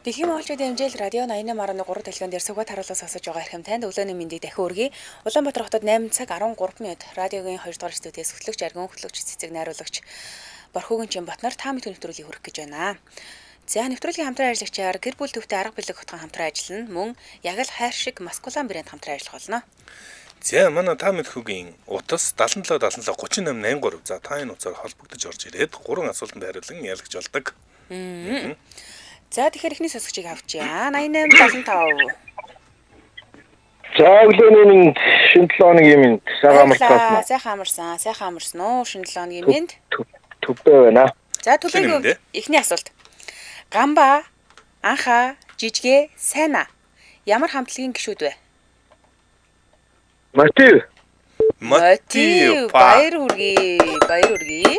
Дэлхийн монголчуудын хэмжээл радио 88.3 дэлгэнд дээр сүгэт харуулсан сонсож байгаа хэрхэм танд өглөөний мэндийг дахин өргөе. Улаанбаатар хотод 8 цаг 13 минут радиогийн 2 дугаар студиэс хөтлөгч аргун хөтлөгч цэцэг найруулагч Борхуугийн Чимбатнаар та мэд нэвтрүүлгийг хүргэх гэж байна. За нэвтрүүлгийн хамтран ажиллагчаар гэр бүл төвтэй арга бэлэг хотгон хамтран ажиллана. Мөн яг л хайр шиг Маскулан брэнд хамтран ажиллах болно. За манай та мэд хүүгийн утас 77 77 38 83. За та энэ утсаар холбогдож орж ирээд 3 асуултанд хариулан ялагч болдог. За тэгэхээр эхний сонсогчийг авчия. 88 75. За өглөөний минь шинэ 7 хоногийн минь сайхан амарсан. Сайхан амарсан уу? Шинэ 7 хоногийн минь төвтэй байна. За төлөвлөгөө эхний асуулт. Гамба, анха, жижигэ, сайна. Ямар хамтлагийн гишүүд вэ? Мотив. Баяр хүргэе.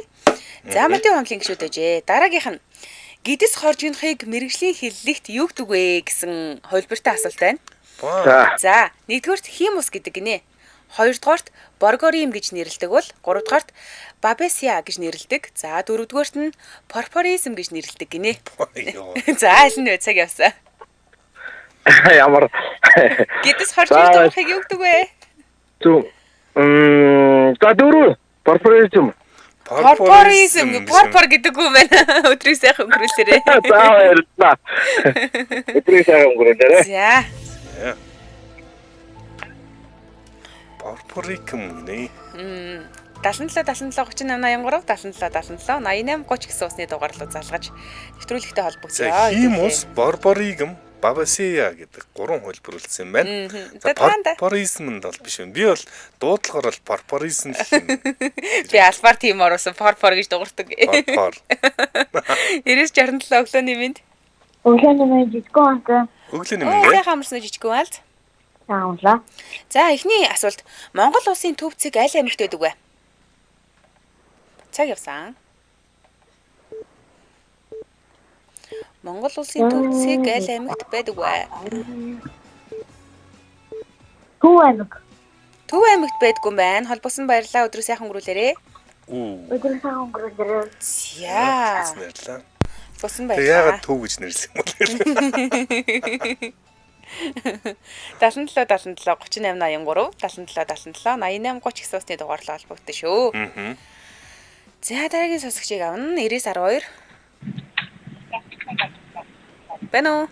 За мотив хамтлагийн гишүүд ээжээ. Дараагийнх нь гидс хоржинхыг мэрэгжлийн хэллэгт юу гэдэг вэ гэсэн хувилбартай асуулт байна. За, нэгдүгээрт химус гэдэг гинэ. Хоёрдугаарт боргорим гэж нэрлэдэг бол, гуравдугаарт бабесия гэж нэрлэдэг. За, дөрөвдүгээрт нь порпоризм гэж нэрлэдэг гинэ. За, аль нь вэ? Цаг явсан. Ямар гидс хоржинхыг юу гэдэг вэ? За дөрөв порпоризм. Порпор гэдэг үг байна. Өдрийг сайхан өнгөрүүлээрэй. За баярлалаа. Өдрийг сайхан өнгөрүүлээрэй. За. Порпорикм нэ. 77 38 83 77 88 30 гэсэн усны дугаар руу залгаж нэвтрүүлэгтэй холбогдсон. Химус, борборигм, бабасия гэдэг 3 хувилбар үлдсэн юм байна. Порпоризм нь бол биш юм. Би бол дуудлагаар бол порпоризм л юм. Би албаар тийм орсон порпор гэж дуурдаг. Порпор. 967 өглөөний минь. Өглөөний минь жижигхэн онцгой. Өглөөний минь. Сайхан амарсан жижигхэн алт. Таамлаа. За эхний асуулт. Монгол улсын төв цэг аль аймагт байдаг вэ? Цаг явсан. Монгол улсын төв цэг аль аймагт байдаг вэ? Төв аймаг. Төв аймагт байдгүй юм байна. Холбосон баярлалаа. Өдрөө сайхан өнгөрүүлээрэй. Өдрөө сайхан өнгөрүүлээрэй. За. Холбосон баярлалаа. Яагаад төв гэж нэрлсэн юм бэ? 77 77 38 83 77 77 88 30 гэсэн усны дугаарлал холбогдсон шүү. За дараагийн сонсогчийг авна. 9012. Бэнэ.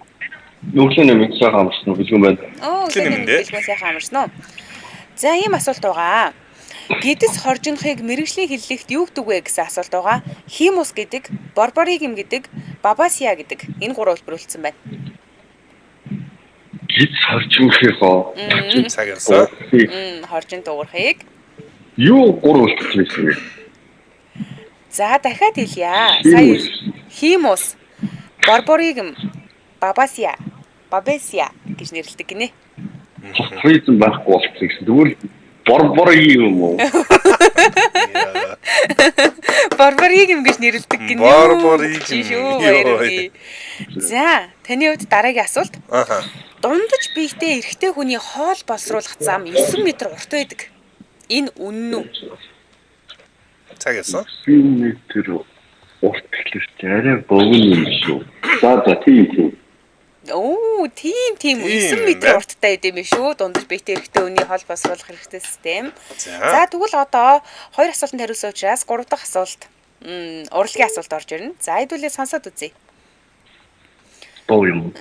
Өглөөний минь сайхан амарсан бэлгэн байна. Өглөөний минь сайхан амарсан уу? За ийм асуулт байгаа. Гидс хоржинхыг мэрэгжлийн хэллэгт юу гэдэг вэ гэсэн асуулт байгаа. Химус гэдэг, борборигм гэдэг, бабасия гэдэг. Энэ гурав хэлбэр үлдсэн байна. Гидс хоржинхоо цаг явсан. Хоржин дуурхыг юу гурав үлдсэн бэ? За дахиад хэлье. Сая химус, борборигм, бабасия гэж нэрлэдэг гинэ. Порпоризм байхгүй болсон гэсэн. Тэгвэл борборигм юм уу? Борборигм гэж нэрлэдэг гинэ. Борборигм. За таны хувьд дараагийн асуулт. Дундаж биетэй эрэгтэй хүний хоол боловсруулах зам 9 м урт байдаг. Энэ үнэн үү? Цаг яасан. 9 м урт гэхлээр арай богино юм шүү. За тийм. Тийм 9 м урттай байд юм шүү. Дундаж биетэй эрэгтэй хүний хоол боловсруулах хэрэгтэй систем. За тэгвэл одоо 2 асуултанд хариулсан учраас 3 дахь асуулт урлагийн асуулт орж ирнэ. За хэдүүлээ сонсоод үзье. Дуу юм.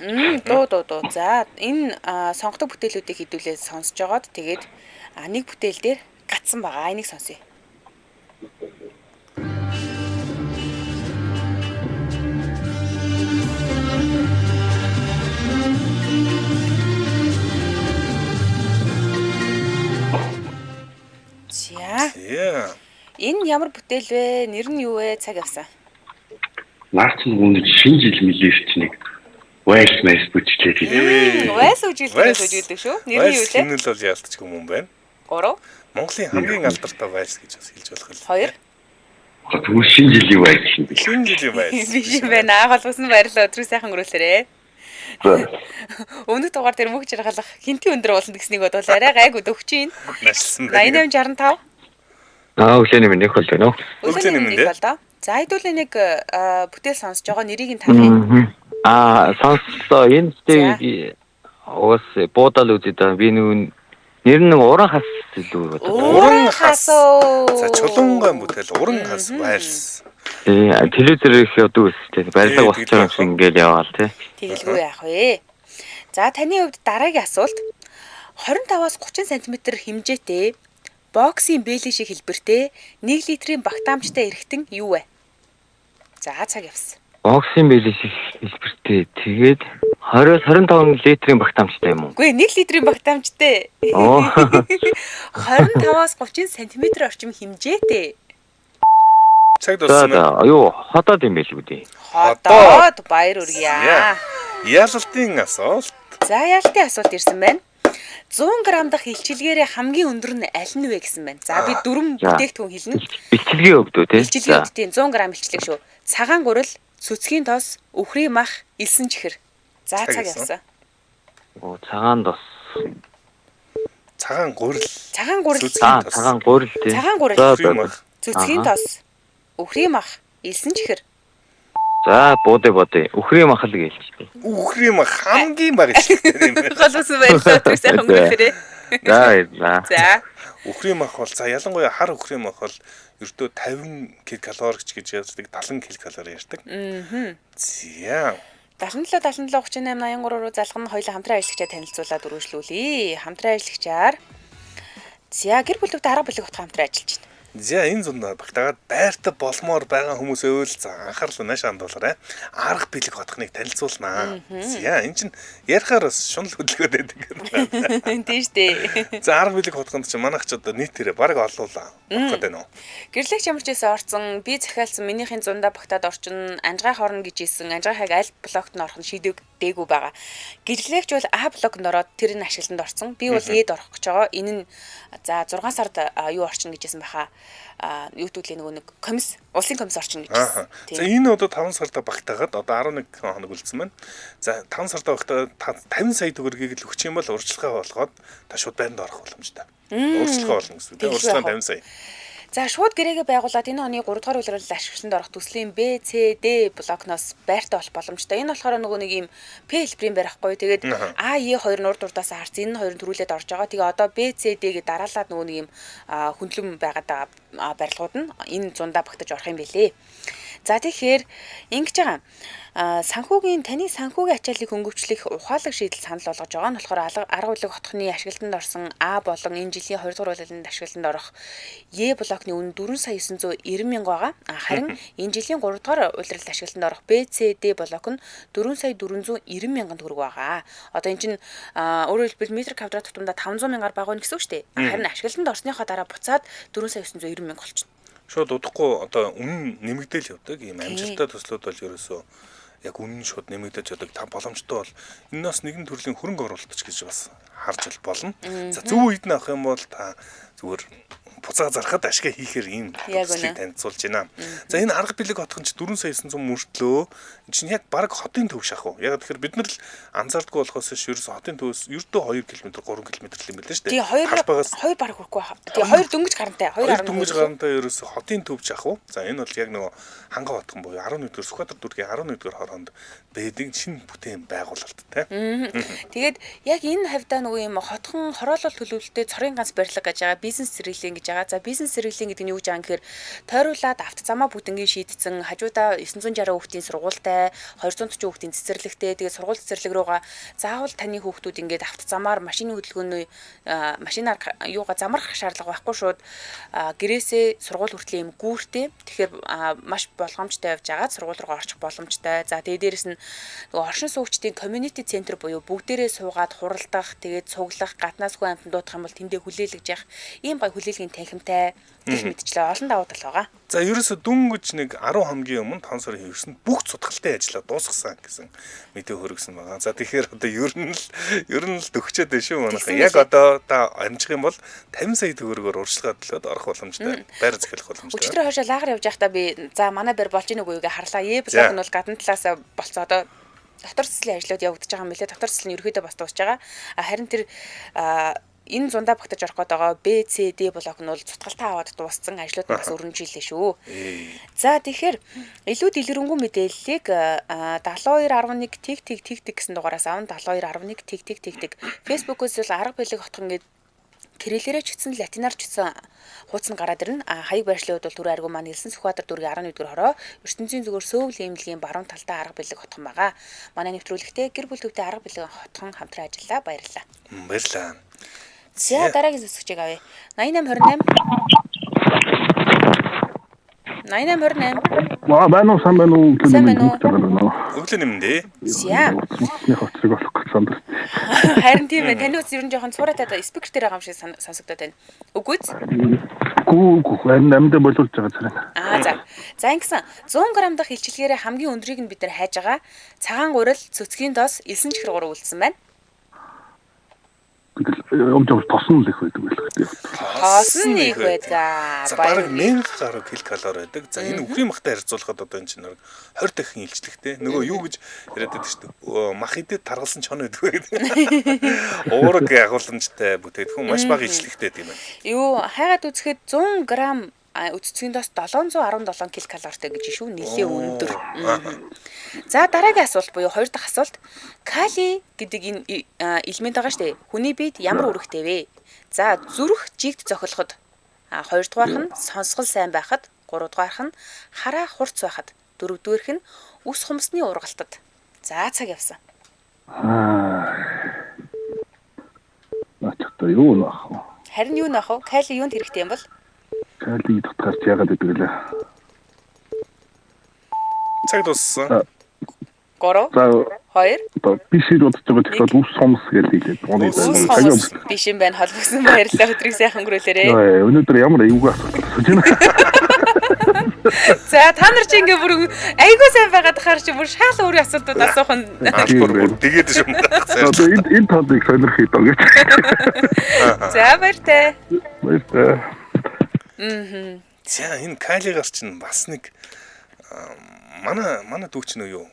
Дуу. За энэ сонгодог бүтээлүүдийг хэдүүлээ сонсож жагаад тэгээд нэг бүтээл дээр гацсан байгаа. Энийг сонсъё. За. Энэ ямар бүтээл вэ? Нэр нь юу вэ? Цаг явсан. Наач нүгүнд шинэ жил мэлэрч нэг вайс бүжиглээд. Вайс үжилдэг шүү. Нэр нь юу вэ? Энэ л бол яалтчгүй юм байна. 3. Монголын хамгийн алдартай вайс гэж бас хэлж болох л. 2. Тэгвэл шинэ жилийн вайс юм биш. Шинэ жилийн вайс. Биш юм байна. Холбосон баярлалаа. Өдрөө сайхан өнгөрүүлээрэй. Өмнөх дугаар дээр мөнх жаргалах хинтийн өндөр ууланд гэснийг бодвол арай гайгүй дөгч юм. 8865. Өглөөний минь их бол байна уу? Өглөөний минь бол доо. За хэдүүлээ нэг бүтээл сонсож байгаа нэрийг нь тавья. Сонслоо. Энэ сте уус буудал үзээд би нэр нь уран хас илүү Уран хас. За чулуунгаан бүтээл уран хас байлс. Телевизээр их ядуу үстэй. Барилга болчихсон юм ингээл яваал тий. Тэгэлгүй яах вэ? За таны хувьд дараагийн асуулт 25-аас 30 см хэмжээтэй боксийн бэлэн шиг хэлбэртэй 1 литрийн багтаамжтай эргэтэн юу вэ? За цаг явсан. Боксийн бэлэн шиг хэлбэртэй тэгээд 20-25 литрийн багтаамжтай юм уу? Үгүй 1 литрийн багтаамжтай. 25-аас 30 см орчим хэмжээтэй. Цаг дуусна. Юу хотод юм байл үү дээ. Хотод баяр үргье. Яалтын асуулт. За яалтын асуулт ирсэн байна. 100 г дахь илчилгээрээ хамгийн өндөр нь аль нь вэ гэсэн байна. За би дөрвөн бүтээгдэхүүн хэлнэ. Илчилгээ өгдөө тий. Илчилгээ өгдөө 100 г илчлэг шүү. Цагаан гурил, цүцгийн тос, үхрийн мах, элсэн чихэр. За цаг явсан. Цагаан тос. Цагаан гурил. Цагаан гурил тий. Цагаан гурил. Үхрийн мах. Цүцгийн тос, үхрийн мах, элсэн чихэр. За буудэ. Үхрийн мах л гэлж. Үхрийн мах хамгийн бага илчилгээтэй юм байна. Голос байлаа тэр сайхан өнгөрөхрээ. За. Үхрийн мах бол за ялангуяа хар үхрийн мах бол ердөө 50 ккал гэж ярьдаг 70 ккал ярьдаг. За. 77 38 83 руу залгах нь хоёулаа хамтран ажиллагчаа танилцуулаад үргэлжлүүлье. Хамтран ажиллагчаар за гэр бүлүүд арга бүлэг утга хамтран ажиллаж байна. За энэ зунд багтаагаад байртаа болмоор байгаа хүмүүс өөл за анхаарал нааш хандуулаарай. Арга билег хотхныг танилцуулнаа. За энэ чинь ярихаар бас шунал хөдөлгөөд байдаг. Тийм шүү дээ. За арга билег хотхонд чинь манайх ч одоо нийтээрээ бараг олуулаа. Багтаад байна уу? Гэрлэгч ямарчээсээ орцсон би захиалсан минийхэн зундаа багтаад орчин анжгаа хорно гэж ийсэн анжгаахыг аль блокт нь орох нь шийдэгдээгүй байгаа. Гэрлэгч бол А блокнд ороод тэр нь ашиглалтанд орсон. Би бол Эд орох гэж байгаа. Энэ нь за 6 сард юу орчин гэж ийсэн баха. YouTube-ийн нэг комисс улсын комисс орчин гэж байна. За энэ одоо 5 сарда багтаагаад одоо 11 хоног үлдсэн байна. За 5 сарда багтаагаад 50 сая төгрөгийг л өгчих юм бол урьдчилгаа болгоод та шууд байранд орох боломжтой. Урьдчилгаа болно гэсэн үг. Урьдчилгаа 50 сая. За шууд гэрээгээ байгуулад энэ оны 3 дугаар үйлрэл ашиглалтанд орох төслийн Б, С, Д блокноос байртаа болох боломжтой. Энэ болохоор нөгөө нэг юм П хэлбэрийн байр ахгүй. Тэгээд А, Е хоёр нь урд урдаас харсан. Энэ хоёр нь төрүүлээд орж байгаа. Тэгээ одоо Б, С, Д гээ дараалаад нөгөө нэг юм хөндлөм байгаад барилгууд нь энэ зундаа багтаж орох юм бэлээ. За тэгэхээр ингэж байгаа. Таны санхүүгийн ачааллыг хөнгөвчлөх ухаалаг шийдэл санал болгож байгаа нь болохоор арга бүлэг хотхны ашиглалтанд орсон А болон энэ жилийн 2 дугаар үйлрэлд ашиглалтанд орох Е блокны үн 4,990 мянга байгаа. Харин энэ жилийн 3 дугаар үйлрэлд ашиглалтанд орох Б, С, Д блок нь 4,490 мянган төгрөг байгаа. Одоо энэ чинь өөрөөр хэлбэл метр квадрат тутамдаа 500 мянгаар бага байна гэсэн үг шүү дээ. Харин ашиглалтанд орсныхоо дараа буцаад 4,990 мянга болчихно. Шууд удахгүй одоо үнэн нэмэгдээл явдаг. Ийм амжилттай төслүүд бол ерөөсөө яг үнэн шууд нэмэгдэж яадаг. Та боломжтой бол энэ бас нэгэн төрлийн хөрөнгө оруулалт гэж бас харж болно. За зөв үед нь авах юм бол та зүгээр буцаа зархад ашиг хийхээр ийм төслийг танилцуулж байна. За энэ арга билег хотхон ч 4,900 мөртлөө чинь яг баг хотын төв шахав. Яг тэгэхээр бид нар л анзаардгүй болохоос ерөөсө хотын төвөөс ердөө 2 км 3 км л юм байна шүү дээ. Тэгээ 2 баг хүрхгүй байна. Тэгээ 2 дөнгөж гарантай. 2 дөнгөж гарантай ерөөсө хотын төв шахав. За энэ бол яг нөгөө ханга хотхон буюу 11-р Сүхбаатар дүүргийн 11-р хороонд байдаг шинэ бүтээн байгуулалт тий. Тэгээд яг энэ хавьдаа нөгөө юм хотхон хороолол төлөвлөлтөд цорын ганц барилга гэж байгаа бизнес зэрэглэлийн гэж байгаа. За бизнес зэрэглэлийн гэдэг нь юу гэж байгаа юм гэхээр тойруулаад автозамаа бүтэнгийн шийдсэн хажуудаа 960 хүүхдийн сургуультай 240 хүүхдийн цэцэрлэгтэй тэгээд сургууль цэцэрлэг рүүгээ заавал таны хүүхдүүд ингээд автозамаар машины хөдөлгөөний машинаар юугаа замрах шаардлага байхгүй шууд гэрээсээ сургууль хүртэл юм гүүртэй. Тэгэхээр маш болгоомжтой явж агаад сургууль руу орчих боломжтой. За тэгээд дээрэс нь нөгөө оршин суугчдын community center буюу бүгдээрээ суугаад хуралдах, тэгээд цуглах, гаднаас хүн амтан дуудах юм бол тэндээ хүлээлгэж явах ийм гоё хүлээлгийн танхимтай гэх мэтчлээ олон давуу тал байгаа. За ерөөсө дүнгэж нэг 10 хоногийн өмнө 5 сарын хөвсөнд бүх цутгалтын ажлаа дуусгасан гэсэн мэдээ хөргсөн байгаа. За тэгэхээр одоо ер нь л төгчөөд байна шүү манайхаа. Яг одоо та амжих юм бол 50 сая төгрөгөөр урьдчилгаа төлөөд орох боломжтой. Байр захиалах боломжтой. Өчигдөр хойшоо лагер явж байхдаа би за манай байр болж ийн үгүй харлаа. Е блок нь бол гадна талаас болцоо одоо доктор цэцлийн ажлууд явагдаж байгаа юм билээ. Доктор цэцэл нь ерөөдөө бас дуусж байгаа. Харин тэр энэ зундаа багтаж орох гэдэг B, C, D блок нь бол цутгалтаа аваад дууссан ажлууд нь бас өрнөжилээ шүү. За тэгэхээр илүү дэлгэрэнгүй мэдээллийг 7211 тэг гэсэн дугаараас аван 7211 тэг Facebook-өөс л арга билег хотхон гээд кириллээрээ ч гэсэн латинаар ч гэсэн хуудас нь гараад ирнэ. Хаяг байршлын хувьд бол Түр Аргу маань Элсэн Сүхбаатар дүүргийн 11-р хороо ертөнцийн зүгээр сөөвл эмнэлгийн баруун талдаа арга билег хотхон байгаа. Манай нэвтрүүлэгтээ гэр бүл төвтэй арга билег хотхон хамтран ажиллаа. Баярлалаа. Баярлалаа. За дараагийн зөвсгчийг авъя. 8828. 8828. Байна уу сайн байна уу? Өглөө нэмдээ. За. Нэг хоцрог болох гэж сандарч. Харин тийм ээ. Таны үс ер нь жоохон цуураатай спикер дээр байгаа юм шиг сонсогдоод байна. Үгүй ээ. Гүү амьд болуулж байгаа зэрэг. За. За ингэсэн 100 г дахь илчилгээрээ хамгийн өндрийг нь бид нар хайж байгаа. Цагаан гурил, цөцгийн дос, элсэн чихэр гурав үлдсэн байна. Өмжөө тосон л их байдаг байлгүй. Тосон их байдаг. Бараг 1000 гаруй килокалори байдаг. За энэ үхрийн махтай харьцуулахад одоо энэ чинь 20 дахин илчлэгтэй. Нөгөө юу гэж яриад байдаг шүү дээ. Мах идэд таргалсан чон байдаг гэдэг. Уураг агуулмжтай бүтээгдэхүүн маш бага илчлэгтэй тийм байна. Юу хайгаад үзэхэд 100 г үццгийн дос 717 ккал гэж шүү. Нэлээ өндөр. За дараагийн асуулт буюу 2 дахь асуулт. Кали гэдэг энэ элемент байгаа шүү дээ. Хүний биед ямар үүрэгтэй вэ? За зүрх жигд цохилоход 2 дугаарх нь сонсгол сайн байхад, 3 дугаарх нь хараа хурц байхад, 4 дугаарх нь үс хумсны ургалтад. За цаг явсан. Наач юу нөх вэ? Харин юу нөх вэ? Кали юунд хэрэгтэй юм бол? Кали дотгаарч яагаад гэдэг лээ. Цаг дууссан. 3 2 бишид бодож байгаа тэгэхээр үс хомс гэдэг хэлээд. Биш юм байна. Холбогсон баярлалаа. Өдрийг сайхан өнгөрүүлээрэй. Өнөөдөр ямар аюулгүй асуулт асууж байна. За та нар чи ингээ бүр айгүй сайн байгаад хахаар чи бүр шаал өөрийн асуултууд асуух нь бүр тэгээд юм. Одоо энэ тоодыг сонирхий доо гэж. За баяртай. Баяртай. За энэ калигаар чинь бас нэг манай дүүч нь юу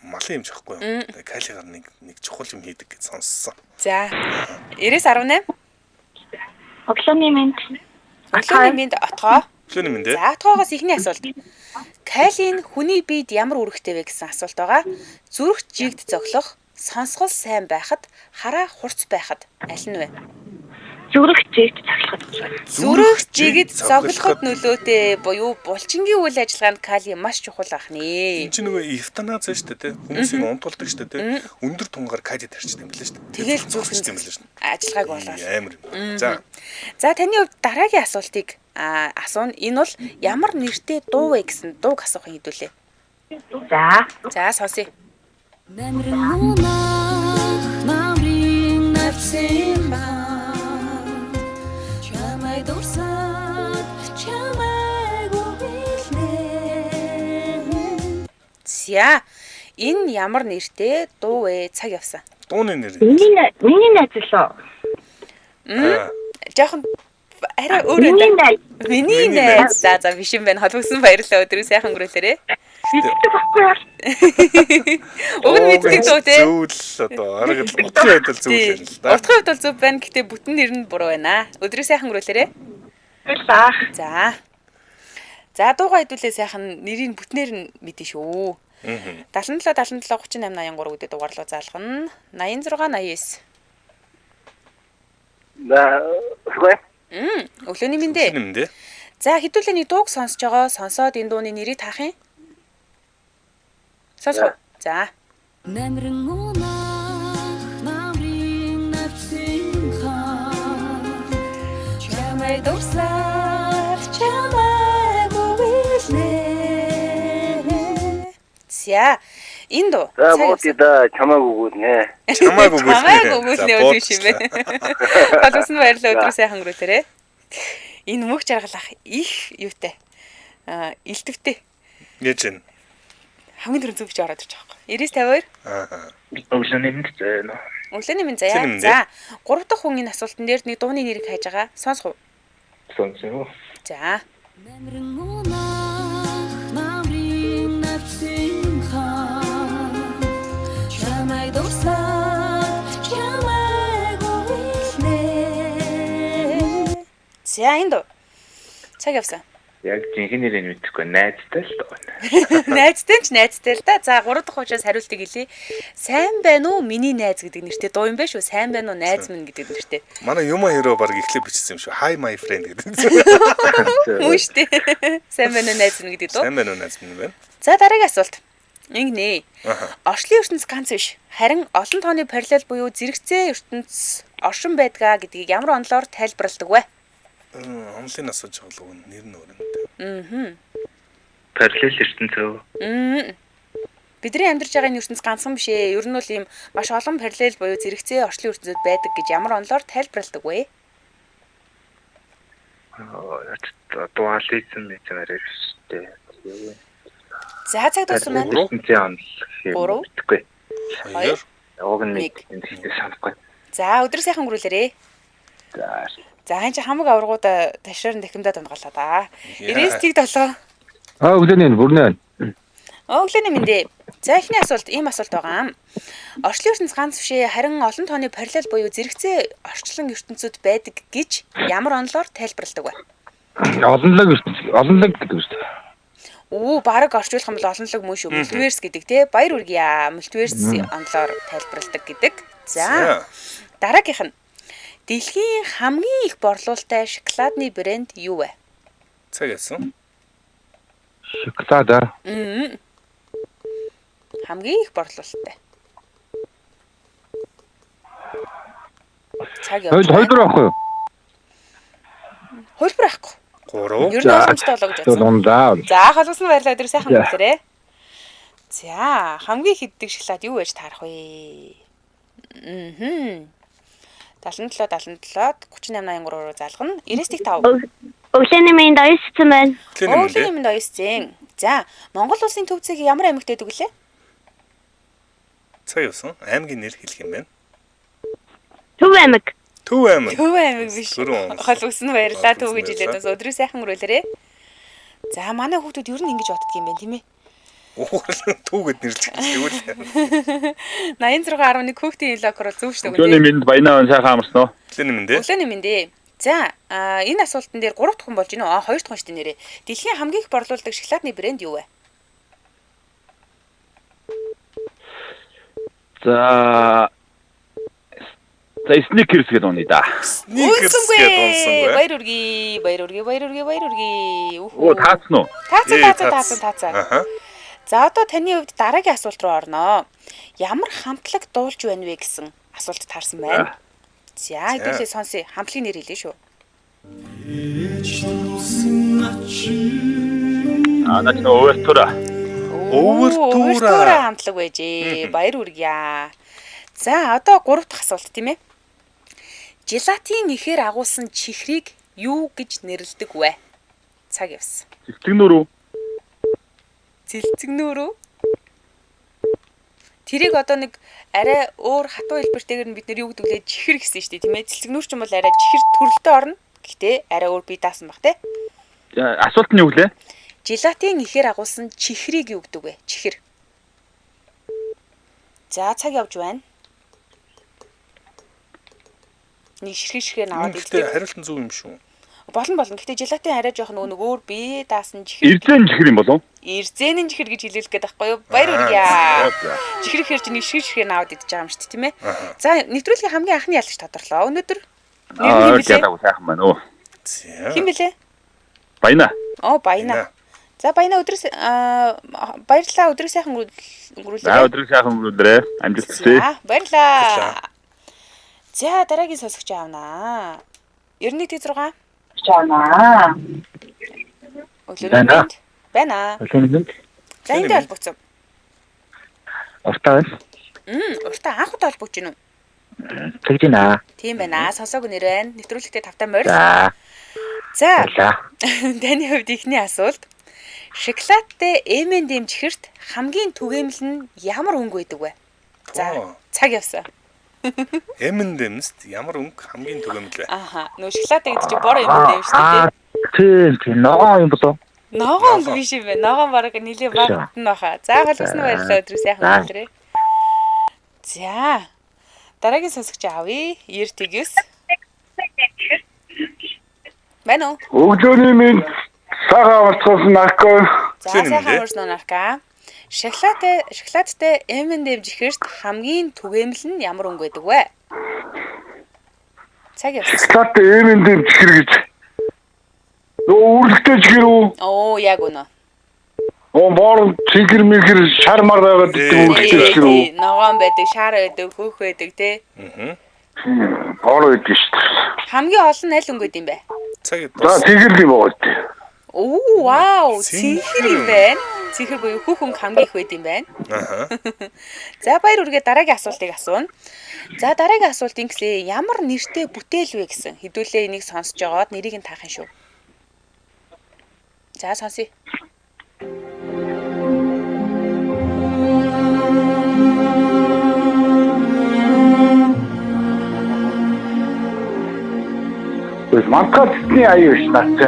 малын юмж ахгүй юу? Калигаар нэг чухал юм хийдэг гэж сонссон. За 90-18. Оглоны минт. Оглоны минт отгоо. Өглөөний минь дээ. За отгоогоос ихний асуулт. Калин хүний биед ямар үүрэгтэй вэ гэсэн асуулт байгаа. Зүрх жигд зоглох, сонсгол сайн байхад, хараа хурц байхад аль нь вэ? Зүрх жигд цоглоход. Зүрх жигд зоглоход нөлөөтэй буюу булчингийн үйл ажиллагаанд кали маш чухал ахнэ. Энд чинь нөгөө эвтанац шүү дээ, хүмүүсийг унтуулдаг шүү дээ. Өндөр тунгаар кали тарчдаг юм билээ шүү дээ. Тэгэл зүрх юм билээ шүү дээ. Ажиллагааг болоо. Амар юм. За. За таны хувьд дараагийн асуултыг асууна. Энэ бол ямар нэртэй дуу вэ гэсэн дууг асуухын хэдүүлээ. За сонсъё. За энэ ямар нэртэй дуу вэ? Цаг явсан. Дууны нэр. Миний найз лөө. Жохон арай өөр энэ. Миний найз. За биш юм байна. Холбогсон баярлалаа. Өдрөө сайхан өнгөрүүлээрэй. Уг нь мэддэг дөө те. Зөвл одоо арга утгын хувьд л зөвл юм л да. Утгын хувьд бол зөв байна. Гэтэ бүтэн нэр нь буруу байна. Өдрөө сайхан өнгөрүүлээрэй. За. За дуугаа хэдүүлээ сайхан нэрийн бүтнээр нь мэдэн шүү. 77 77 38 83 гэдэг дугаар руу заалгана. 86 89. Өглөөний минь дээ. За хэдүүлээ нэг дууг сонсож байгаа. Сонсоод энэ дууны нэрийг таах юм. Сонсгоо. За. За энэ дуу. За муудаа чамааг өгүүлнэ. Чамааг өгүүлнэ үү юм бэ. Балуус нь баярлалаа өдрөө сайхан өнгөрүүлээрэй. Энэ мөх жаргалах их юутай. Илтгэвтэй. Гэж байна. Хамгийн түрүүнд зүгж ороод ирж байгаа юм. 90-52. Өглөөний минь заяа. Өглөөний минь заяа. За 3 дахь хүн энэ асуултан дээр нэг дууны нэрийг хайж байгаа. Сонсгоо. Сонсгоо. За. За энд дөө. Цаг явсан. Яг жинхэнэ нэрийг мэдэхгүй найзтай л доо. Найзтай л да. За 3 дахь учраас хариултыг хэлье. Сайн байна уу миний найз гэдэг нэртэй дуу юм байна шүү. Сайн байна уу найз минь гэдэг нэртэй. Манай Юма Hero баг эхлээ бичсэн юм шүү. Hi my friend гэдэг. Мөн шүү дээ. Сайн байна уу найз минь гэдэг дуу. Сайн байна уу найз минь байна. За дараагийн асуулт. Ингэнэ. Орчлын ертөнц ганц биш. Харин олон тооны параллел буюу зэрэгцээ ертөнц оршин байдгаа гэдгийг ямар онолоор тайлбарладаг вэ? Онлын асууж байгаа л нэр нь өөр юм. Параллел ертөнцөө. Бидний амьдарч байгаа энэ ертөнц ганцхан биш ээ. Ер нь бол ийм маш олон параллел буюу зэрэгцээ орчлын ертөнцөд байдаг гэж ямар онолоор тайлбарладаг вэ? Дуализм гэж нэрээр шүү дээ. За цаг дууссан байна. Ертөнцийн онол гэхгүй. 2 Уг нь нэг энэ санахгүй. За өдөр сайхан өнгөрүүлээрэй. За энэ чи хамаг аваргуудаа ташраар нь дахимдаа дундгалаа да. 99-7. Өглөөний бүрнэ. Өглөөний мэндэ. За эхний асуулт ийм асуулт байгаа. Орчлын ертөнц ганц биш ээ, харин олон тооны параллел буюу зэрэгцээ орчлон ертөнцүүд байдаг гэж ямар онолоор тайлбарладаг вэ? Олонлог гэдэг үү? Бараг орчуулах юм бол олонлог мөн шүү. Мультиверс гэдэг те. Баяр үргийа. Мультиверс онолоор тайлбарладаг гэдэг. За. Дараагийнх нь дэлхийн хамгийн их борлуулалттай шоколадны брэнд юу вэ? Цаг яасан? Шоколад. Хамгийн их борлуулалттай. Цаг явж. Хойдор авахгүй юу? Хөлбөр авахгүй. 3. Ер нь боломжтой болоо гэж бодсон. За холбосон баярлалаа өдөр сайхан бүгдээрээ. За хамгийн их иддэг шоколад юу гэж таарах вэ? 77 3883 руу залгана. 99-5. Өглөөний мэнд оёсцсан байна. Өглөөний мэнд оёсцэн. За Монгол улсын төв зээг ямар аймагт байдаг вүлээ? Цаг явсан. Аймгийн нэр хэлэх юм байна. Төв аймаг. Төв аймаг. Төв аймаг биш. Холбосон баярлалаа төв гэж хэлээд бас өдрөө сайхан өрөөлөрөө. За манай хүүхдүүд ер нь ингэж боддөг юм байна тийм ээ. Төв гэд нэрлэж тэгвэл 86.11 хүүхдийн локор зөв шүү дээ. Өглөөний мэнд баянаа сайхан амарсан уу? Өглөөний мэндэ. За энэ асуултан дээр 3 дахь хүн болж гинэ. 2 дахь хүн шүү дээ нэрээ. Дэлхийн хамгийн их борлуулдаг шоколадны брэнд юу вэ? За Snickers гэдэг үнэ да. Snickers гэдэг унсан. Баяр үргээ. Таацсан уу? Таацсан. За одоо таны хувьд дараагийн асуулт руу орноо. Ямар хамтлаг дуулж байна вэ гэсэн асуулт таарсан байна. За хэдүүлээ сонсъё. Хамтлагийн нэр хэлээ шүү. Наач Овертура хамтлаг байжээ. Баяр үргээ. За одоо 3 дахь асуулт тийм ээ. Желатин ихээр агуулсан чихрийг юу гэж нэрлэдэг вэ? Цаг явсан. Цэлцэгнүүрөө. Тэрийг одоо нэг арай өөр хатуу хэлбэртэйгээр нь бид нэр юу гэдэг вэ? Чихэр гэсэн шүү дээ, тийм ээ. Цэлцэгнүүр ч юм бол арай чихэр төрөлтөө орно. Гэхдээ арай өөр бие даасан баг те. Асуулт нь юу гэлээ? Желатин ихээр агуулсан чихрийг юу гэдэг вэ? Чихэр. За цаг явж байна. Нэг ширхэг наваад идэх. Хариулт нь зөв юм шүү. Болно. Гэхдээ желатин арай жоох нөгөө өөр бие даасан чихэр. Ирзэн чихэр юм болов? Ирзэнийн чихэр гэж хэлүүлэх гээд байхгүй юу? Баяр үргээ. Чихэр ихэр чинь нэг ширхэг наваад идэж байгаа юм шүү дээ, тийм ээ. За нэвтрүүлгийн хамгийн анхны ялгч тодорлоо. Өнөөдөр нэр сайхан байна уу? Хин блэ? Баяна. Баяна. За баяна өдрөөс баярлалаа өдрөө сайхан өнгөрүүлээ. За өдрөө сайхан өнгөрүүлээрэй. Амжилт хүсье. Баярлалаа. За дараагийн сонсогч аавнаа. 91-6. Чанаа. Өглөөний байна. За энэ албац. Уртаа. Уртаа анх удаа албач гинүү. Тэгж байна. Тийм байна. Сонсоог нэр байна. Нэвтрүүлэгтээ тавтай морь. За. Таны хувьд ихний асуулт. Шоколадтай M&M чихэрт хамгийн түгээмэл нь ямар өнгө байдаг вэ? За, цаг явсан. M&M's ямар өнгө хамгийн түгээмэл вэ? Нөө шоколадтай гэдэг чинь бор M&M шүү дээ. Тийм, ногоон юм болов. Ногоон өнгө биш юм бэ? Ногоон бараг нилээ багт нь баха. За, холбосно баярлалаа өдрөө сайхан өнгөрөөрэй. За. Дараагийн сонсогч аавъя. 99. Байна уу? Өглөөний минь сага амарцсан нарко. За сайхан амарсан нарка. Шоколадтай M&M жихэрт хамгийн түгээмэл нь ямар өнгө байдаг вэ? Цаг явсан. Шоколадтай M&M чихэр гэж. Өөрөлтөө чихэр үү? Оо яг үнэ. Боор чихэр мэгэр шармар байгаад өөрөлтөө чихэр үү? Ногоон байдаг, шар байдаг, хөөх байдаг тий. Боор байдаг шүү дээ. Хамгийн олон аль өнгө гэдэм бэ? Цаг За чихэр л юм байна. Оо вау, чихэр юм байна. Чихэр буюу хүүх өнгө хамгийн их байд юм байна. За баяр үргээ дараагийн асуултыг асууна. За дараагийн асуулт ингэсэн ямар нэртэй бүтээл вэ гэсэн хэдүүлээ энийг сонсож байгаад нэрийг нь таах юм шүү. За сонсъё. Манкацны аяа ш наач.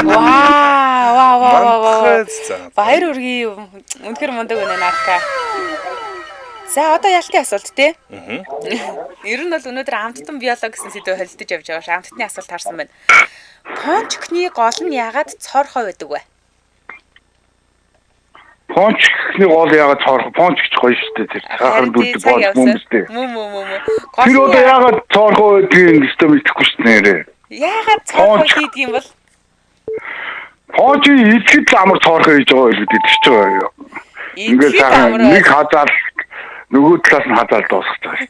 Вау. Баяр үргээ үнэхээр мундаг байна нарка. За одоо ялтын асуулт тий. Ер нь бол өнөөдөр амттан биологи гэсэн сэдвээр холилдож явж байгаа ш. Амттны асуулт харсан байна. Пончкны гол нь яагаад цоорхой байдаг вэ? Пончкны гол яагаад цоорхой? Пончч гоё шүү дээ тэр. Хахар дүд бод хүмүүстэй. Мм. Тэр одоо яагаад цоорхой гэдгийг өстөө мэдэхгүй шүү дээ. Яагаад цоорхой хийдэг юм бол? Понч идэхэд амар цоорхой хийж байгаа юм гэдэг ч байгаа. Ингээд сайхан нэг хазаал нөгөө талаас нь хазаал дуусгах цааш.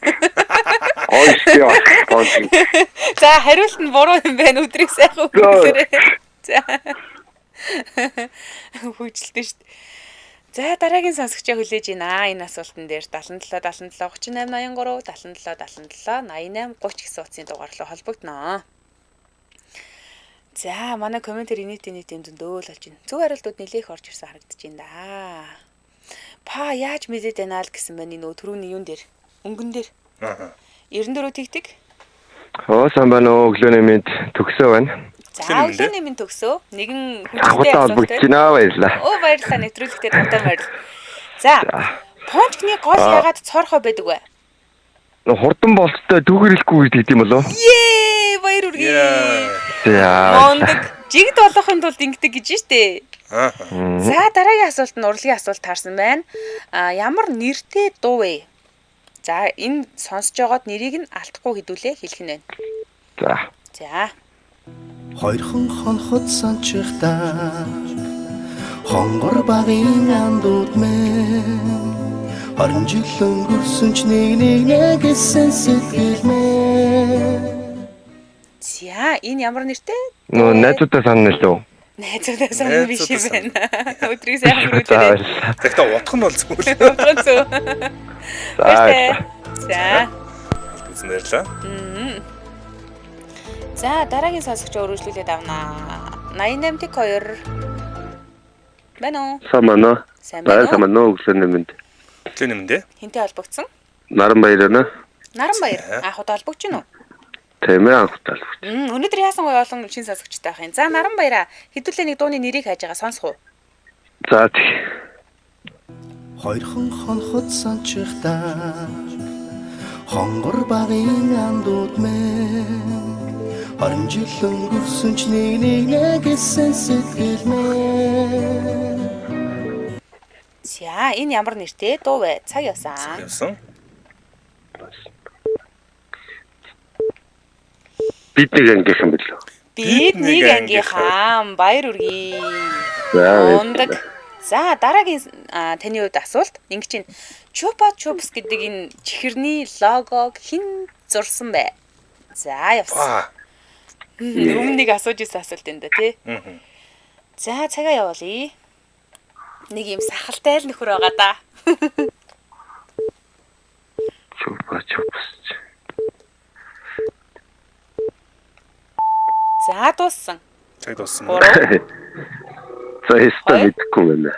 Ойстой понч. За хариулт нь буруу юм байна. Өдрийг сайхан өгөөрэй. За. Хүчилтэй шүү дээ. За дараагийн сонсогчоо хүлээж байна. Энэ асуултан дээр 77 77 38 83 77 77 88 30 гэсэн утсын дугаарлуу холбогдноо. За манай комментэр нийт дөндөө л болж байна. Зөв хариултууд нэлээх орж ирсэн харагдаж байна да. Па яаж мэдээд байна л гэсэн байна нөө түрүүний юун дээр өнгөн дээр. 94 тэгтэг. Сайн байна уу өглөөний мэд төгсөө байна. За өглөөний мэд төгсөө. Нэгэн хүчтэй асуулт байна. Баярлалаа. Оо баярлалаа нэвтрүүлэгтээ тавтай баярлалаа. За пончкны гол яагаад цоорхой байдаг вэ? Хурдан болцтой дүүгэрэлгүй гэдэг юм болов? Баяр үргээ. За. Мондөг жигд болохын тулд ингэдэг гэж штэ. За дараагийн асуулт нь урлагийн асуулт таарсан байна. Ямар нэртэй дуу вэ? За энэ сонсож байгаад нэрийг нь алдахгүй хэдүүлээ хэлэх нь байна. За. Хоёрхан хонхот санчихтаа хонгор багын андууд мэн 20 жил өнгөрсөн ч нэг гэсэн сэтгэл мэн. За энэ ямар нэртэй? Нөө найзуудаа санана л үү? Найзуудаа санана биш юм байна. Өдрийг сайхан өнгөрүүлээ. Тэгтээ утга нь бол зүгээр. За. Үзмэрлээ. За дараагийн сонсогчоо өргөжлүүлээд авнаа. 88-2 байна уу? Самана. Сайн өглөөний мэд. Өглөөний мэд. Хинтээ холбогдсон? Наранбаяр байна. Наранбаяр. Анхуд холбогч нь уу? Тийм ээ анхуд холбогч. Өнөөдөр яасан гоё олон шин сонсогчтой байх юм. За Наранбаяра хэдүүлээ нэг дууны нэрийг хайж байгаа сонсох уу? За тий. Хоёрхан хонхот санчихтаа хонгор багын андууд мэн 20 жил өнгөрсөн ч нэг гэсэн сэтгэл мэн. За энэ ямар нэртэй дуу вэ? Цаг явсан. Бид нэг ангийнхан билүү? Бид нэг ангийнхан. Баяр үргээ. Мондөг. За дараагийн таны хувьд асуулт ингэ чинь Chupa Chups гэдэг энэ чихэрний логог хэн зурсан бэ? За явсан. Өмнөнийг асууж ирсэн асуулт энэ да тий. За цагаа явуулъя. Нэг юм сахалтай л нөхөр байгаа да. Chupa Chups. За дууссан. Цаг дууссан. За хэвээр мэдхгүй байна.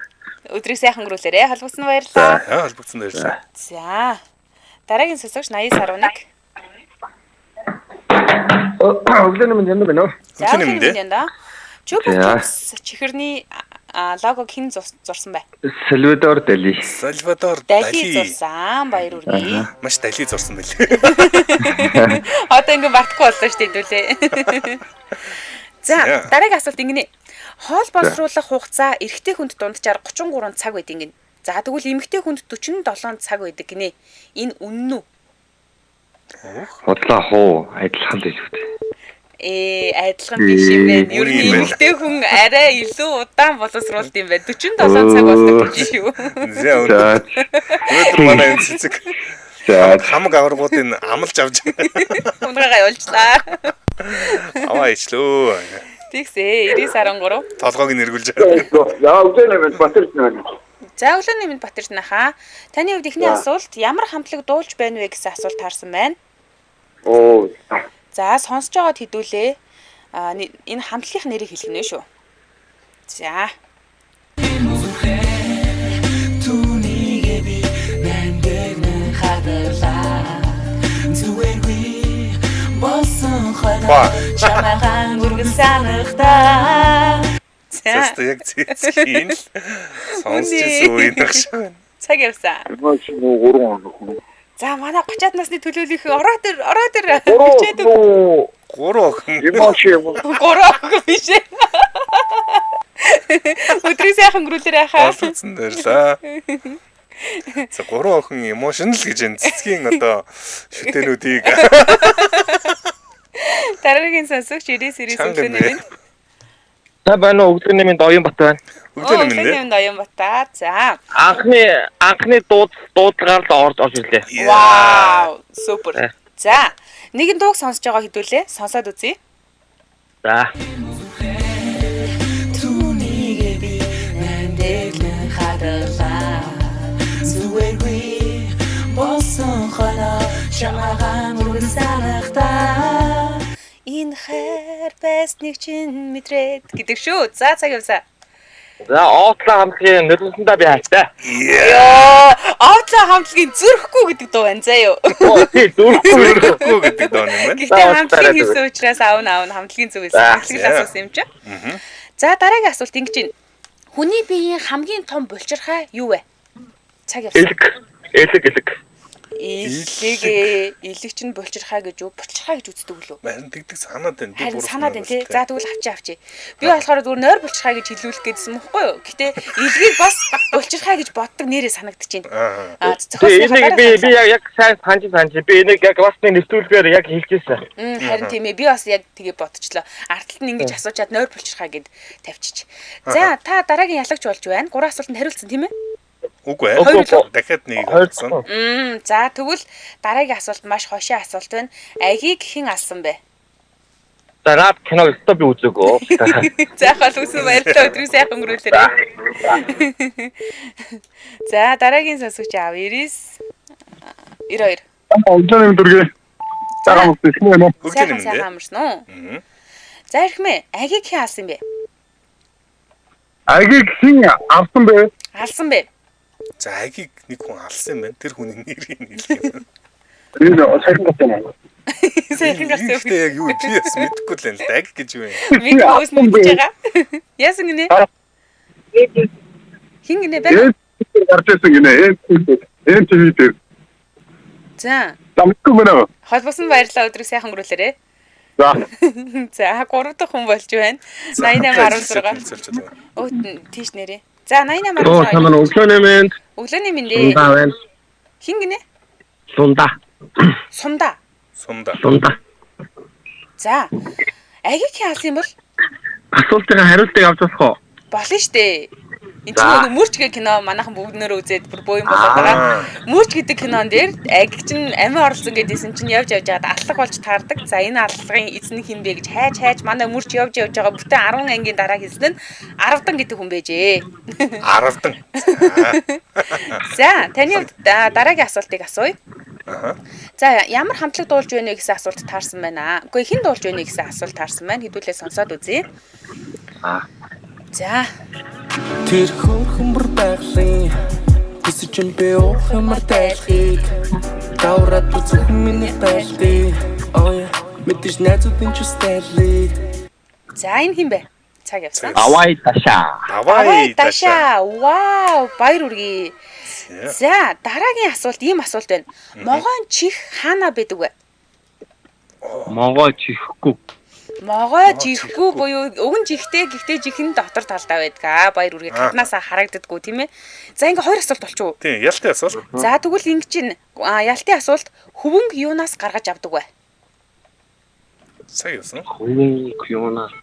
Өдрийг сайхан өнгөрүүлээрэй. Холбогдсон баярлалаа. Холбогдсон баярлалаа. За. Дараагийн сонсогч 80.1. Өглөөний мэнд яндаа байна уу? Өглөөний мэнд яндаа. Chupa Chups чихэрний логог хэн зурсан бэ? Салвадор Дали. Дали зурсан. Баяр үргээ. Маш Дали зурсан байлээ. Одоо ингэ мартахгүй боллоо шүү дээ хэдүүлээ. За, дараагийн асуулт ингэнэ. Хоол боловсруулах хугацаа эрэгтэй хүнд дунджаар 33 цаг байдаг гин. За тэгвэл эмэгтэй хүнд 47 цаг байдаг гинэ. Энэ үнэн үү? Бодлоо хуу адилхан л илүү дээ. Адилхан биш юм байна. Ер нь эмэгтэй хүн арай илүү удаан боловсруулалт юм байна. 47 цаг болдог гэж шүү. За. Өнөөдөр манай энэ цэцэг. За, хамаг аваргуудын амлж авч. Унгагаа явуулчлаа. Аваа ичлөө. Тэгсээ 9013. Толгойг нэргүүлж. Яа, өглөөний Батэрч нэ. За өглөөний минь Батэрч нахаа. Таны хувьд ихний асуулт ямар хамтлаг дуулж байна вэ гэсэн асуулт таарсан байна. Оо. За сонсож байгаад хэдүүлээ. Энэ хамтлагийн нэрийг хэлгэнэ шүү. За. Чамайхан үргэн санахтаа. За яг цэцгийн л сонсож үеийн шүү. Цаг явсан. Маш нуу 3 хоног. За манай 30-аад насны төлөөлөх ороо тэр. 3 охин. Ямаш юм. 3 охин биш. Өдрийн сайхан өнгөрүүлээрэй хаа. Олцсон дээрлээ. За 3 охин emotional гэж энэ цэцгийн одоо шүтэнүүдийг Дараагийн сонсогч 99 өглөөний минь. За байна уу өглөөний минь Оюнбат байна. өглөөний минь Оюнбат. За. Анхны дуудлагаар л орж ирлээ. Вау, супер. За, нэгэн дууг сонсож байгаа хэдүүлээ. Сонсоод үзье. За. Энэ хайр байсныг чинь мэдрээд гэдэг шүү. За цаг явсаа. За Оотла хамтлагийн нөлөөсөндөө би хайртай. Яа, Оотла хамтлагийн зүрхгүй гэдэг дуу байна заа юу. Тий зүрхгүй гэдэг дуу юм байна. Гэхдээ хамтлагийн хийсэн учраас аав хамтлагийн зүгээс хамтлагийг асуусан юм чи. За дараагийн асуулт ингэж байна. Хүний биеийн хамгийн том булчирхай юу вэ? Цаг явсан. Илэг чинь булчирхай гэж юу? Булчирхай гэж үздэг лөө. Харин тэгдэг санаад байна. Би бүр санаад байна тий. За тэгвэл авчи. Би болохоор зүгээр нойр булчирхай гэж хэлүүлэх гэсэн мөхгүй юу? Гэтэ илгийг бас булчирхай гэж боддог нэрээ санагдчихээн. Би яг сайн санаж би энийг яг бас нэвтрүүлгээр яг хэлчихсэн. Харин тийм ээ би бас яг тэгээ бодчихлоо. Артталт нь ингэж асуучаад нойр булчирхай гэд тавьчих. За та дараагийн ялагч болж байна. 3 асуултанд хариулсан тийм ээ? Үгүй ээ. Дахиад нэг хэлсэн. За тэгвэл дараагийн асуулт маш хошин асуулт байна. Агийг хэн алсан бэ? За наад киног өстө би үзээгөө. За хол үсэн баярлалаа өдрийн сайхан өнгөрүүлээрэй. За дараагийн сонсогч аав 92. Өглөөний дөргөө. Цагаан үссэн юм уу? Сайхан амарсан уу? За ирхмээ агийг хэн алсан бэ? Агийг хэн алсан бэ? Алсан бэ? За агийг нэг хүн алсан юм байна. Тэр хүний нэрийг хэлэх юм. Энэ сайхан гацсан. Сайхан гацсан. Гэхдээ яг юу би бас мэдэхгүй л юм л аг гэж юу юм. Миний өснөж байгаа. Яасан гинэ? Хин гинэ бэ? Гарчсан гинэ. Энэ TV дээр. За. Тамгүй мэнэ. Холбосон баярлалаа өдрийг сайхан өнгөрүүлээрэй. За. За 3 дахь хүн болж байна. 8816. Оо тийш нэрээ. За 8816. Оо тамаа өглөөний минь. Өглөөний минь дээ. Сунда байна. Хин гинэ? Сунда. За. Агийг хэн алсан юм бол? Асуултын хариултыг авч болох уу? Болно штэ. Энэ чинь мөрч гэх кино манайхан бүгднөрөө үзээд бүр боо юм болоод байгаа. Мөрч гэдэг кинон дээр агиг чинь амин оролцсон гэдээсэн чинь явж байгаад аллах болж таардаг. За энэ аллагын эзэн хин бэ гэж хайж манай мөрч явж байгаа бүтэн 10 ангийн дараа хэлсэн нь 10 дан гэдэг хүн байжээ. 10 дан. За таны дараагийн асуултыг асууя. За ямар хамтлаг дуулж байна вэ гэсэн асуулт таарсан байна. Үгүй хэн дуулж байна гэсэн асуулт таарсан байна. Хэдүүлээ сонсоод үзье. За. Тэр хөрхөмбөр байгалийн хүсэж би уух юмар тайлхийг давраад үзэх миний байлтыг ой мэдээж найзуудын ч стайлыг. За энэ хэн бэ? Цаг явсан. Авай таша. Вау, баяр үргээ. За, дараагийн асуулт ийм асуулт байна. Могоон чих хаана байдаг вэ? Могоо чихгүй. Могоо жихгүй буюу уг нь жихтэй гэхдээ жихэн дотор талдаа байдаг. Баяр үргээ гаднаасаа харагддаггүй тийм ээ. За ингээ хоёр асуулт болчихоо. Тийм, ялтын асуулт. За тэгвэл ингэ чинь ялтын асуулт хөвөнгө юунаас гаргаж авдаг вэ? Сайн юусан? Хөвөнгө юунаас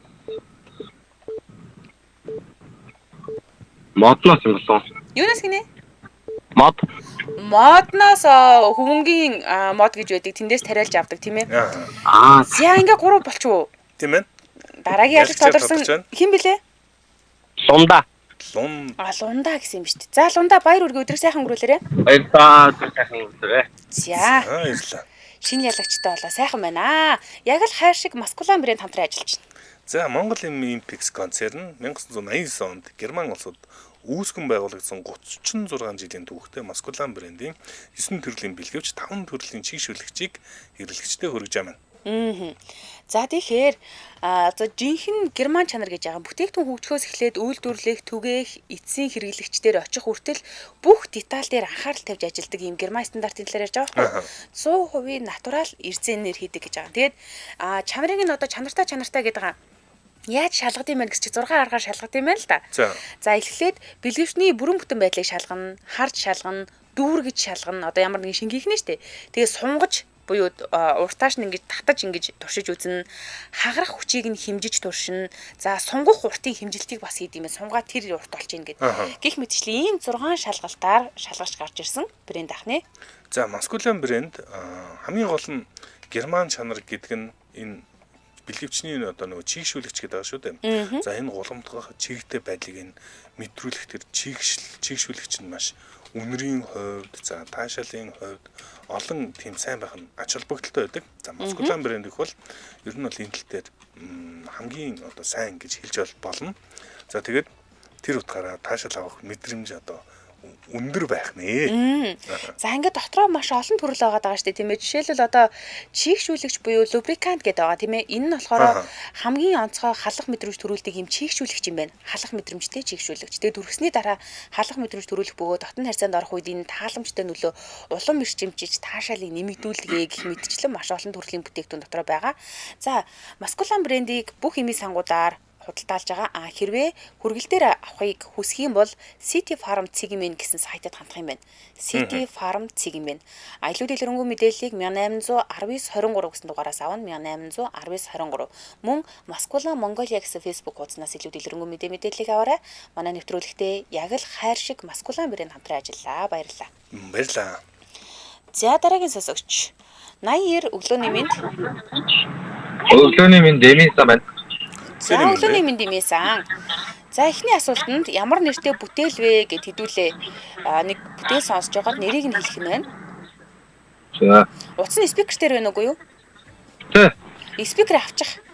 модноос юм болов. Юунаас гинэ? Модноос хөвөнгийн мод гэж байдаг. Тэндээс тариалж авдаг тийм ээ. За ингээ 3 болчихоо. Тийм ээ. Дараагийн ялт тодорсон хэн блэ? Лунда. Лунда гэсэн юм шүү дээ. За Лунда баяр үргээ өдрөө сайхан өнгөрүүлээрэ. Баярлалаа. Сайхан өнгөрөө. За. Баярлалаа. Шинэ ялагчтай болоо сайхан байна. Яг л хайр шиг маскулан брэнд хамтран ажиллаж байна. За Монгол Olympics концерн 1989 онд Герман улсад үүсгэн байгуулагдсан 36 жилийн түүхтэй маскулан брендийн 9 төрлийн бэлгэвч 5 төрлийн чийгшүүлэгчийг хэрэглэгчдэд хүргэж байна. За тэгэхээр жинхэнэ герман чанар гэж байгаа бүтээгдэхүүн хөгжихөөс эхлээд үйлдвэрлэх, түгээх, эцсийн хэрэглэгчдэр очих хүртэл бүх деталь дээр анхаарал тавьж ажилладаг ийм герман стандартын талаар ярьж байгаа байхгүй. 100% натурал эрзэнээр хийдэг гэж байгаа. Тэгээд чанарыг нь одоо чанартай гэдэг байгаа. Яаж шалгад юм бэ гэж 6 аргаар шалгад юм байна л да. За эхлээд бэлгэвчний бүрэн бүтэн байдлыг шалгана, харж шалгана, дүүргэж шалгана. Одоо ямар нэгэн шингээх нэ штэ. Тэгээ сунгаж буюу уртааш нь ингэж татаж ингэж туршиж үзнэ. Хагарах хүчийг нь хэмжиж туршина. За сунгах уртын хэмжилтийг бас хийд юм байна. Сунгаа тэр урт болж ийн гэд. Гэх мэтчлэн ийм 6 шалгалтаар шалгаж гарч ирсэн брэнд ахны. За маскулан брэнд хамгийн гол нь герман чанар гэдэг нь энэ бэлгэвчний одоо нөгөө чийгшүүлэгч гэдэг байгаа шүү дээ. За энэ гуламтгах чийгтэй байдлыг нь мэдрүүлэх тэр чийгшүүлэгч нь маш үнэрийн хувьд, за таашаалын хувьд олон тийм сайн байх нь ач холбогдолтой байдаг. За маскулан брэнд их бол ер нь бол энэ тал дээр хамгийн одоо сайн гэж хэлж болно. За тэгээд тэр утгаараа таашаал авах мэдрэмж одоо өндөр байх нэ. За ингээд дотроо маш олон төрөл байгаа даа штэ тийм ээ. Жишээлбэл одоо чийгшүүлэгч буюу лубрикант гэдэг байгаа тийм ээ. Энэ нь болохоор хамгийн онцгой халах мэдрэмж төрүүлдэг юм чийгшүүлэгч юм байна. Халах мэдрэмжтэй чийгшүүлэгч. Тэгээд дүрхсний дараа халах мэдрэмж төрүүлэх бөгөөд дотн харьцаанд орох үед энэ тааламжтай нөлөө улам ирчимжиж таашаалыг нэмэгдүүлгээ гэх мэтчлэн маш олон төрлийн бүтээгдэхүүн дотроо байгаа. За маскулан брендийг бүх эмийн сангуудаар худалдаалж байгаа. Хэрвээ хүргэлтээр авахыг хүсэх юм бол City Farm Цэгмэн гэсэн сайтад хандах юм байна. City Farm Цэгмэн. Илүү дэлгэрэнгүй мэдээллийг 181923 гэсэн дугаараас авна. 181923. Мөн Маскулан Монголиа гэсэн Facebook хуудаснаас илүү дэлгэрэнгүй мэдээллийг аваарай. Манай нэвтрүүлэгтээ яг л хайр шиг маскулан брэнд хамтран ажиллаа. Баярлалаа. Баярлалаа. За дараагийн сонсогч 89 өглөөний мэнд. Өглөөний мэнд Эмиса байна. За өглөөний мэнд Эмисан. За эхний асуултанд ямар нэртэй бүтээл вэ гэд хэдүүлээ. Нэг бүтээл сонсож байгаа нэрийг нь хэлэх юм байна. За. Утас нь спикер байна уугүй юу? За. Спикер авчих.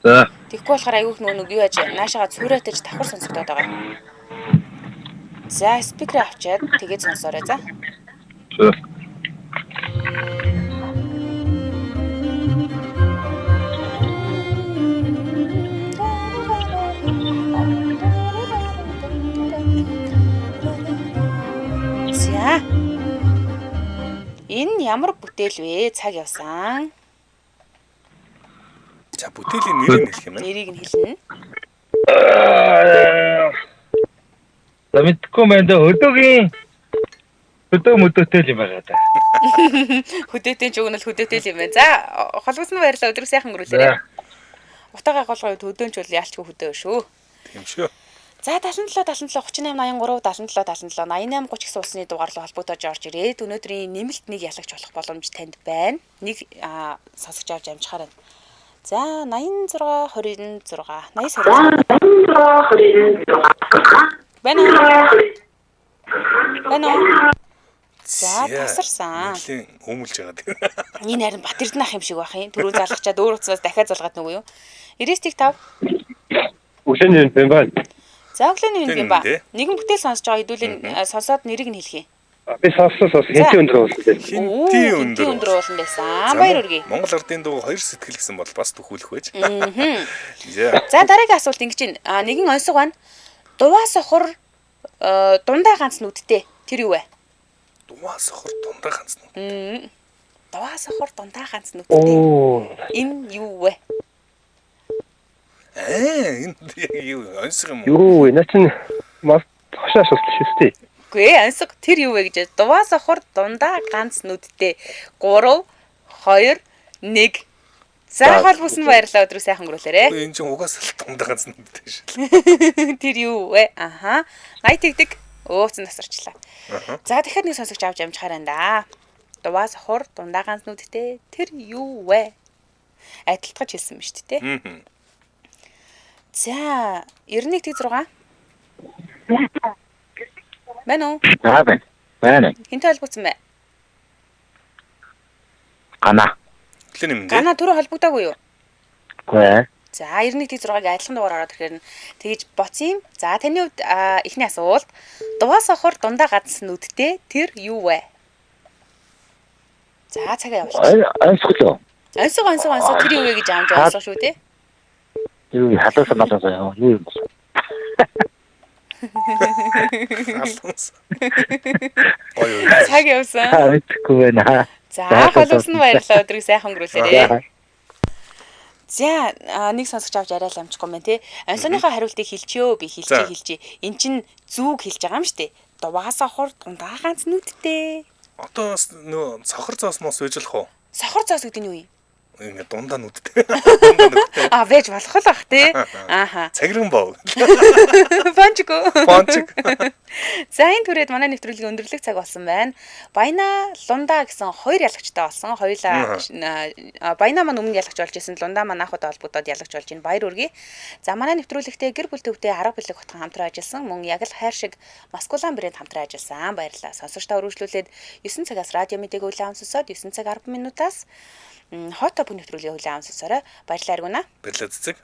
За. Тэгэхгүй болохоор аюух нүг юу яаж наашаага цүрэтэж давхар сонсогдоод байгаа. За спикер авчаад тэгээд сонсоорой за. За. Энэ ямар бүтээл вэ? Цаг явсан. За бүтээлийн нэрийг хэлэх юм байна. Нэрийг нь хэлнэ. За мэдхгүй байна. Хөдөө мөдөөтэй юм байгаа да. Хөдөөтэй ч өгнөл хөдөөтэй юм байна. За холбоосны баярлалаа өдрөө сайхан өнгөрүүлээрэй. Утаагаа голгоо хөдөөч бол яалчгүй хөдөө шүү. Тийм шүү. За 77 38 83 77 87 88 30 гэсэн усны дугаар руу холбогдож орж ирээд өнөөдрийн нэмэлт нэг ялагч болох боломж танд байна. Нэг сонсогч авч амжихаар байна. За 86 26 80 Бэнэ. За тасарсан. Өмөлж байгаа тийм. Энэ харин Батэрдэн ах юм шиг байх юм. Түрүү залгачаад өөр утсаас дахиад залгаад нүгөө юу? 95 Өглөөний мэнд байна. За өглөөний мэнд ба. Нэгэн бүтээл сонсож байгаа хэдүүлээ сонсоод нэрийг нь хэлхий. Би сонсон хинти өндөр уулсан. Хинти өндөр уулсан байсан. Баяр үргээ. Монгол ардын дуу хоёр сэтгэл гэсэн бол бас төхүүлэх байж. За дараагийн асуулт ингэж байна. Нэгэн онцгой байна. Дуваа сохор дундаа ганц нүдтэй. Тэр юу вэ? Дуваа сохор дундаа ганц нүд. Дуваа сохор дундаа ганц нүдтэй. Энэ юу вэ? Энэ юу онцгой юм уу? Юу вэ? Наа чинь мас хашааш болчих шүү дээ. Үгүй ээ, онцгой тэр юу вэ гэж. Дуваа сохор дундаа ганц нүдтэй 3 2 1 За холбоос нь баярлалаа өдрөө сайхан өнгөрүүлээрэ. Энэ чинь угаасаа л дундаа ганц нүдтэй шүү. Тэр юу вэ? Аха. 80 тэгдэг. Өөцөн тасарчлаа. За дахиад нэг сонсогч авч амжихаар энэ да. Дуваа сохор дундаа ганц нүдтэй тэр юу вэ? Адилтгаж хэлсэн ба шүү дээ. За 91-6. Мэн үү? Байна. Хинтэй холбогдсон бэ? Гана. Гана түрүү холбогдоогүй юу? Үгүй. За 91-6-ыг адилхан дугаар ороод ирэхээр тэгж боцсон юм. За таны хувьд эхний асуулт дуваа сохор дундаа ганц нүдтэй тэр юу вэ? За цагаа явуулчих. Ансглоо. Ансг тэр юу вэ гэж амж ойлгох шүү дээ. Юу хатаас малаас юу юм бэ? Цаг явсан. Мэдгүй байна. За холоос нь баярлалаа өдрийг сайхан өнгөрүүлээрэ. За нэг сонсогч авч арай л амжихгүй мэн тий. Ансныхаа хариултыг хэлчихөө би хэлчихье. Эн чин зүг хэлж байгаа юм штэ. Дуваа сохор дундаа ганц нүдтэй. Одоо нөө сохор зоос мос үйжлэх уу? Сохор зоос гэдэг нь юу юм? Ингээ дундаа нүдтэй. Вэж болох л бах тий. Ааха. Цагиран боо. Пончик. За энэ түрээд манай нэвтрүүлгийн өндөрлөг цаг болсон байна. Баяна Лунда гэсэн хоёр ялагчтай болсон. Хоёулаа Баяна маань өмнө ялагч болж исэн. Лунда маань анх удаа холбогдоод ялагч болж ин баяр үргээ. За манай нэвтрүүлэгтээ гэр бүл төвтэй арга бэлэг хотхон хамтран ажилласан. Мөн яг л хайр шиг маскулан брэнд хамтран ажилласан. Баярлалаа. Сонсогч та өргөжлүүлээд 9 цагаас радио мэдээг улаан сонсоод 9 цаг 10 минутаас хот топ нэвтрүүлгийн улаан сонсороо баярлалаа аргуна. Баярлалаа цэцэг.